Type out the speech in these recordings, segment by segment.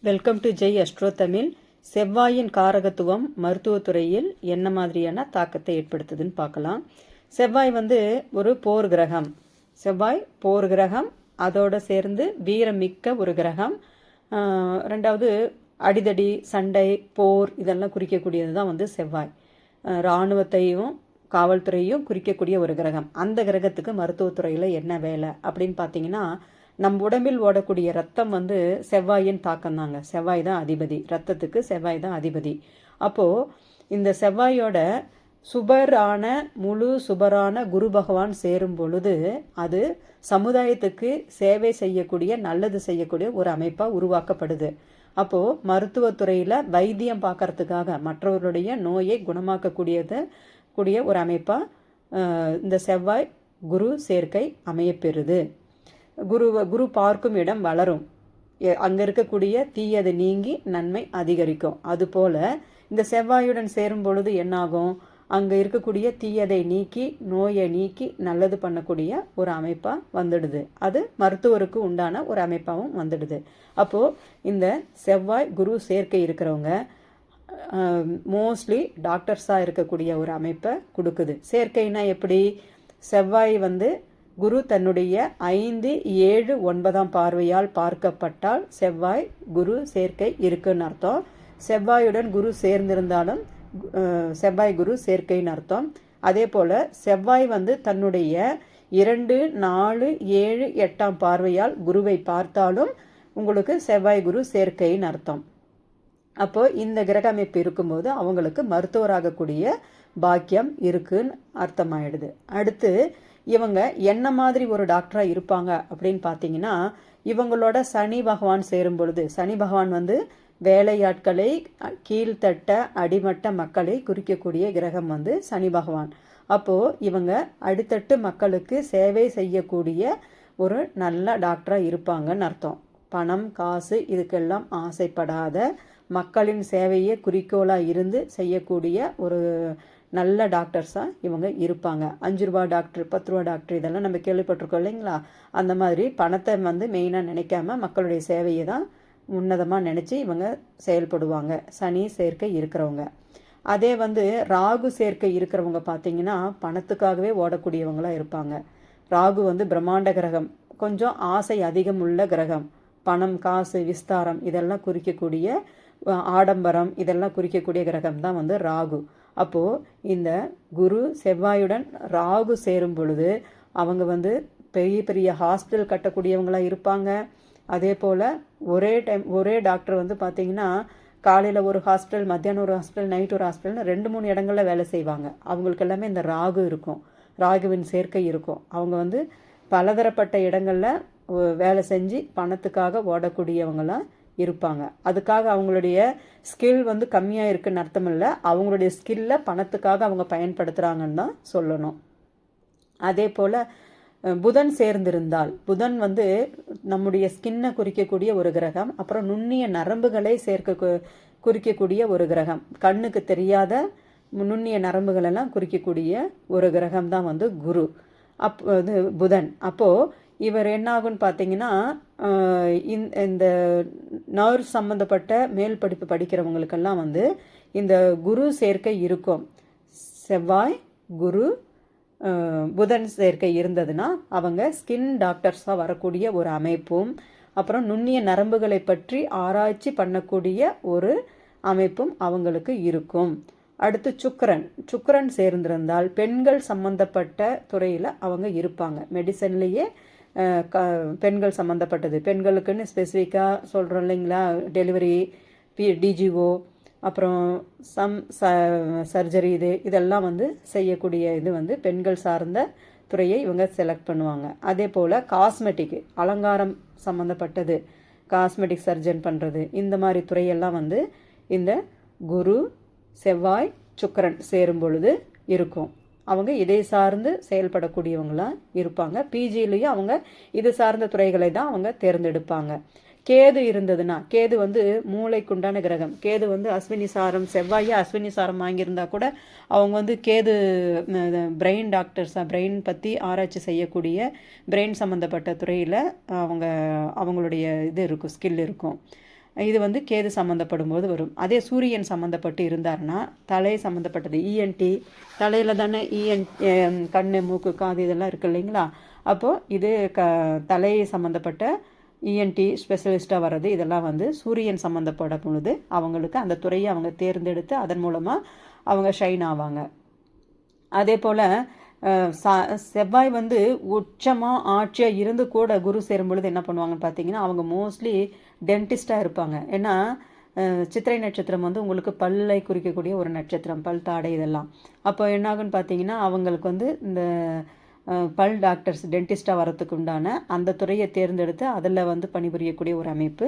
Welcome to Jai astro Tamil. செவ்வாயின் காரகத்துவம் மருத்துவத்துறையில் என்ன மாதிரியான தாக்கத்தை ஏற்படுத்துதுன்னு பார்க்கலாம். செவ்வாய் ஒரு போர் கிரகம். செவ்வாய் போர் கிரகம், அதோடு சேர்ந்து வீரமிக்க ஒரு கிரகம். ரெண்டாவது அடிதடி, சண்டை, போர் இதெல்லாம் குறிக்கக்கூடியது தான் செவ்வாய். இராணுவத்தையும் காவல்துறையும் குறிக்கக்கூடிய ஒரு கிரகம். அந்த கிரகத்துக்கு மருத்துவத்துறையில் என்ன வேலை அப்படின்னு பார்த்தீங்கன்னா, நம் உடம்பில் ஓடக்கூடிய ரத்தம் செவ்வாயின் தாக்கம் தாங்க. செவ்வாய் தான் அதிபதி, ரத்தத்துக்கு செவ்வாய் தான் அதிபதி. அப்போது இந்த செவ்வாயோட முழு சுபரான குரு பகவான் சேரும் பொழுது அது சமுதாயத்துக்கு சேவை செய்யக்கூடிய, நல்லது செய்யக்கூடிய ஒரு அமைப்பாக உருவாக்கப்படுது. அப்போது மருத்துவத்துறையில் வைத்தியம் பார்க்கறதுக்காக மற்றவர்களுடைய நோயை குணமாக்கக்கூடியது ஒரு அமைப்பாக இந்த செவ்வாய் குரு சேர்க்கை அமையப்பெறுது. குரு பார்க்கும் இடம் வளரும், அங்கே இருக்கக்கூடிய தீயது நீங்கி நன்மை அதிகரிக்கும். அதுபோல் இந்த செவ்வாயுடன் சேரும் பொழுது என்னாகும், அங்கே இருக்கக்கூடிய தீயதை நீக்கி நோயை நீக்கி நல்லது பண்ணக்கூடிய ஒரு அமைப்பாக வந்துடுது. அது மருத்துவருக்கு உண்டான ஒரு அமைப்பாகவும் வந்துடுது. அப்போது இந்த செவ்வாய் குரு சேர்க்கை இருக்கிறவங்க மோஸ்ட்லி டாக்டர்ஸாக இருக்கக்கூடிய ஒரு அமைப்பை கொடுக்குது. சேர்க்கைனா எப்படி? செவ்வாய் குரு தன்னுடைய 5, 7, 9ஆம் பார்வையால் பார்க்கப்பட்டால் செவ்வாய் குரு சேர்க்கை இருக்குன்னு அர்த்தம். செவ்வாயுடன் குரு சேர்ந்திருந்தாலும் செவ்வாய் குரு சேர்க்கைன்னு அர்த்தம். அதே போல் செவ்வாய் தன்னுடைய 2, 4, 7, 8ஆம் பார்வையால் குருவை பார்த்தாலும் உங்களுக்கு செவ்வாய் குரு சேர்க்கைன்னு அர்த்தம். அப்போது இந்த கிரக அமைப்பு இருக்கும்போது அவங்களுக்கு மருத்துவராகக்கூடிய பாக்கியம் இருக்குன்னு அர்த்தமாயிடுது. அடுத்து இவங்க என்ன மாதிரி ஒரு டாக்டராக இருப்பாங்க அப்படின்னு பார்த்தீங்கன்னா, இவங்களோட சனி பகவான் சேரும் பொழுது, சனி பகவான் வேலையாட்களை, கீழ்த்தட்ட அடிமட்ட மக்களை குறிக்கக்கூடிய கிரகம் சனி பகவான். அப்போது இவங்க அடித்தட்டு மக்களுக்கு சேவை செய்யக்கூடிய ஒரு நல்ல டாக்டராக இருப்பாங்கன்னு அர்த்தம். பணம், காசு இதுக்கெல்லாம் ஆசைப்படாத, மக்களின் சேவையை குறிக்கோளாக இருந்து செய்யக்கூடிய ஒரு நல்ல டாக்டர்ஸாக இவங்க இருப்பாங்க. 5 ரூபா டாக்டர், 10 ரூபா டாக்டர் இதெல்லாம் நம்ம கேள்விப்பட்டிருக்கோம் இல்லைங்களா? அந்த மாதிரி பணத்தை மெயினாக நினைக்காம மக்களுடைய சேவையை தான் உன்னதமாக நினச்சி இவங்க செயல்படுவாங்க, சனி சேர்க்கை இருக்கிறவங்க. அதே ராகு சேர்க்கை இருக்கிறவங்க பார்த்தீங்கன்னா பணத்துக்காகவே ஓடக்கூடியவங்களாக இருப்பாங்க. ராகு பிரம்மாண்ட கிரகம், கொஞ்சம் ஆசை அதிகம் உள்ள கிரகம். பணம், காசு, விஸ்தாரம் இதெல்லாம் குறிக்கக்கூடிய, ஆடம்பரம் இதெல்லாம் குறிக்கக்கூடிய கிரகம் தான் ராகு. அப்போது இந்த குரு செவ்வாயுடன் ராகு சேரும் பொழுது அவங்க பெரிய பெரிய ஹாஸ்பிட்டல் கட்டக்கூடியவங்களாக இருப்பாங்க. அதே போல் ஒரே டாக்டர் பார்த்திங்கன்னா காலையில் ஒரு ஹாஸ்பிட்டல், மத்தியானம் ஒரு ஹாஸ்பிட்டல், நைட் ஒரு ஹாஸ்பிட்டல்னு 2-3 இடங்களில் வேலை செய்வாங்க. அவங்களுக்கு எல்லாமே இந்த ராகு இருக்கும், ராகுவின் சேர்க்கை இருக்கும். அவங்க பலதரப்பட்ட இடங்களில் வேலை செஞ்சு பணத்துக்காக ஓடக்கூடியவங்களாம் இருப்பாங்க. அதுக்காக அவங்களுடைய ஸ்கில் கம்மியாக இருக்குன்னு அர்த்தம் இல்லை, அவங்களுடைய ஸ்கில்லை பணத்துக்காக அவங்க பயன்படுத்துகிறாங்கன்னு தான் சொல்லணும். அதே போல் புதன் சேர்ந்திருந்தால், புதன் நம்முடைய ஸ்கின்னை குறிக்கக்கூடிய ஒரு கிரகம். அப்புறம் நுண்ணிய நரம்புகளை குறிக்கக்கூடிய ஒரு கிரகம். கண்ணுக்கு தெரியாத நுண்ணிய நரம்புகளெல்லாம் குறிக்கக்கூடிய ஒரு கிரகம் தான் குரு. புதன். அப்போது இவர் என்ன ஆகுன்னு பார்த்தீங்கன்னா, இந்த நர்வ் சம்மந்தப்பட்ட மேல் படிப்பு படிக்கிறவங்களுக்கெல்லாம் இந்த குரு சேர்க்கை இருக்கும். செவ்வாய் குரு புதன் சேர்க்கை இருந்ததுன்னா அவங்க ஸ்கின் டாக்டர்ஸாக வரக்கூடிய ஒரு அமைப்பும், அப்புறம் நுண்ணிய நரம்புகளை பற்றி ஆராய்ச்சி பண்ணக்கூடிய ஒரு அமைப்பும் அவங்களுக்கு இருக்கும். அடுத்து சுக்கிரன் சேர்ந்திருந்தால் பெண்கள் சம்மந்தப்பட்ட துறையில் அவங்க இருப்பாங்க. மெடிசன்லேயே பெண்கள் சம்மந்தப்பட்டது, பெண்களுக்குன்னு ஸ்பெசிஃபிக்காக சொல்கிறோம் இல்லைங்களா, டெலிவரி, டிஜிஓ, அப்புறம் சர்ஜரி இதெல்லாம் செய்யக்கூடிய இது பெண்கள் சார்ந்த துறையை இவங்க செலக்ட் பண்ணுவாங்க. அதே போல் காஸ்மெட்டிக், அலங்காரம் சம்மந்தப்பட்டது, காஸ்மெட்டிக் சர்ஜன் பண்ணுறது, இந்த மாதிரி துறையெல்லாம் இந்த குரு செவ்வாய் சுக்கிரன் சேரும் பொழுது இருக்கும். அவங்க இதை சார்ந்து செயல்படக்கூடியவங்களாம் இருப்பாங்க. பிஜிலையும் அவங்க இது சார்ந்த துறைகளை தான் அவங்க தேர்ந்தெடுப்பாங்க. கேது இருந்ததுன்னா, கேது மூளைக்குண்டான கிரகம். கேது அஸ்வினி சாரம், செவ்வாயை அஸ்வினி சாரம் வாங்கியிருந்தா கூட அவங்க கேது பிரெயின் டாக்டர்ஸாக, பிரெயின் பற்றி ஆராய்ச்சி செய்யக்கூடிய பிரெயின் சம்மந்தப்பட்ட துறையில் அவங்களுடைய இது இருக்கும், ஸ்கில் இருக்கும். இது வந்து கேது சம்மந்தப்படும் போது வரும். அதே சூரியன் சம்மந்தப்பட்டு இருந்தார்னா தலை சம்மந்தப்பட்டது இஎன்டி தலையில் தானே கண் மூக்கு காது இதெல்லாம் இருக்குது இல்லைங்களா. அப்போது இது தலை சம்மந்தப்பட்ட இஎன்டி ஸ்பெஷலிஸ்ட்டாக வர்றது இதெல்லாம் வந்து சூரியன் சம்மந்தப்பட பொழுது அவங்களுக்கு அந்த துறையை அவங்க தேர்ந்தெடுத்து அதன் மூலமாக அவங்க ஷைன் ஆவாங்க. அதே போல் செவ்வாய் வந்து உச்சமாக ஆட்சியாக இருந்து கூட குரு சேரும் பொழுது என்ன பண்ணுவாங்கன்னு பார்த்தீங்கன்னா அவங்க மோஸ்ட்லி டென்டிஸ்டாக இருப்பாங்க. ஏன்னா சித்திரை நட்சத்திரம் வந்து உங்களுக்கு பல்லை குறிக்கக்கூடிய ஒரு நட்சத்திரம், பல் தாடை இதெல்லாம். அப்போ என்னாகுன்னு பார்த்தீங்கன்னா அவங்களுக்கு வந்து இந்த பல் டாக்டர்ஸ் டென்டிஸ்டாக வரத்துக்கு உண்டான அந்த துறையை தேர்ந்தெடுத்து அதில் வந்து பணிபுரியக்கூடிய ஒரு அமைப்பு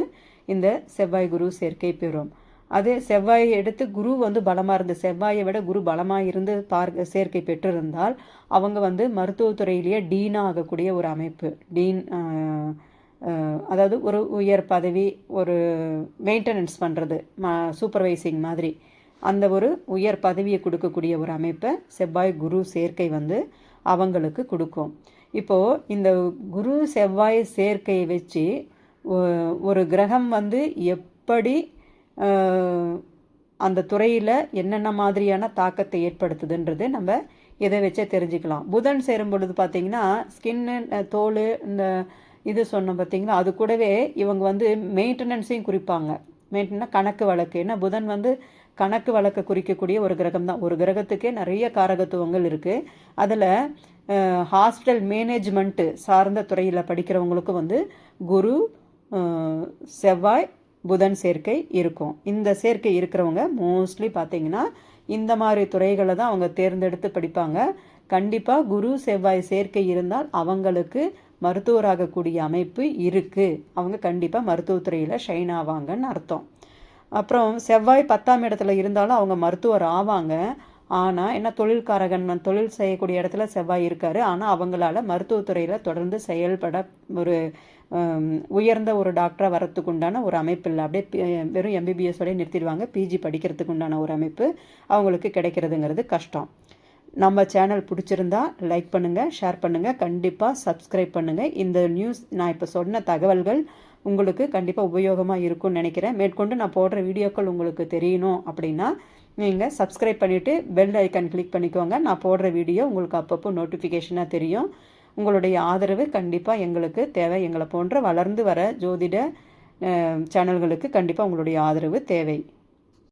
இந்த செவ்வாய் குரு சேர்க்கை பெறும். அதே செவ்வாயை எடுத்து குரு வந்து பலமாக இருந்து செவ்வாயை விட குரு பலமாக இருந்து சேர்க்கை பெற்றிருந்தால் அவங்க வந்து மருத்துவத்துறையிலேயே டீனாக ஆகக்கூடிய ஒரு அமைப்பு. டீன் அதாவது ஒரு உயர் பதவி, ஒரு மெயின்டெனன்ஸ் பண்ணுறது, சூப்பர்வைசிங் மாதிரி அந்த ஒரு உயர் பதவியை கொடுக்கக்கூடிய ஒரு அமைப்பை செவ்வாய் குரு சேர்க்கை வந்து அவங்களுக்கு கொடுக்கும். இப்போது இந்த குரு செவ்வாய் சேர்க்கையை வச்சு ஒரு கிரகம் வந்து எப்படி அந்த துறையில் என்னென்ன மாதிரியான தாக்கத்தை ஏற்படுத்துதுன்றது நம்ம இதை வச்சே தெரிஞ்சுக்கலாம். புதன் சேரும் பொழுது பார்த்திங்கன்னா ஸ்கின்னு, தோல், இந்த இது சொன்னோம் பார்த்திங்களா, அது கூடவே இவங்க வந்து மெயின்டெனன்ஸையும் குறிப்பாங்க. மெயின்டெனன்ஸ் கணக்கு வழக்கு. ஏன்னா புதன் வந்து கணக்கு வழக்கை குறிக்கக்கூடிய ஒரு கிரகம் தான். ஒரு கிரகத்துக்கே நிறைய காரகத்துவங்கள் இருக்குது. அதில் ஹாஸ்பிட்டல் மேனேஜ்மெண்ட்டு சார்ந்த துறையில் படிக்கிறவங்களுக்கும் வந்து குரு செவ்வாய் புதன் சேர்க்கை இருக்கும். இந்த சேர்க்கை இருக்கிறவங்க மோஸ்ட்லி பார்த்திங்கன்னா இந்த மாதிரி துறைகளை தான் அவங்க தேர்ந்தெடுத்து படிப்பாங்க. கண்டிப்பாக குரு செவ்வாய் சேர்க்கை இருந்தால் அவங்களுக்கு மருத்துவராகக்கூடிய அமைப்பு இருக்குது. அவங்க கண்டிப்பாக மருத்துவத்துறையில் ஷைன் ஆவாங்கன்னு அர்த்தம். அப்புறம் செவ்வாய் 10ஆம் இடத்துல இருந்தாலும் அவங்க மருத்துவர் ஆவாங்க. ஆனால் என்ன, தொழில்காரகன், தொழில் செய்யக்கூடிய இடத்துல செவ்வாய் இருக்கார். ஆனால் அவங்களால மருத்துவத்துறையில் தொடர்ந்து செயல்பட ஒரு உயர்ந்த ஒரு டாக்டராக வரத்துக்கு உண்டான ஒரு அமைப்பு இல்லை. அப்படியே வெறும் எம்பிபிஎஸோடய நிறுத்திடுவாங்க. பிஜி படிக்கிறதுக்கு உண்டான ஒரு அமைப்பு அவங்களுக்கு கிடைக்கிறதுங்கிறது கஷ்டம். நம்ம சேனல் பிடிச்சிருந்தா லைக் பண்ணுங்கள், ஷேர் பண்ணுங்கள், கண்டிப்பாக சப்ஸ்கிரைப் பண்ணுங்கள். இந்த நியூஸ் நான் இப்போ சொன்ன தகவல்கள் உங்களுக்கு கண்டிப்பாக உபயோகமாக இருக்கும்னு நினைக்கிறேன். மேற்கொண்டு நான் போடுற வீடியோக்கள் உங்களுக்கு தெரியணும் அப்படின்னா நீங்கள் சப்ஸ்கிரைப் பண்ணிவிட்டு பெல் ஐக்கான் கிளிக் பண்ணிக்கோங்க. நான் போடுற வீடியோ உங்களுக்கு அப்பப்போ நோட்டிஃபிகேஷனாக தெரியும். உங்களுடைய ஆதரவு கண்டிப்பாக எங்களுக்கு தேவை. எங்களை போன்ற வளர்ந்து வர ஜோதிட சேனல்களுக்கு கண்டிப்பாக உங்களுடைய ஆதரவு தேவை.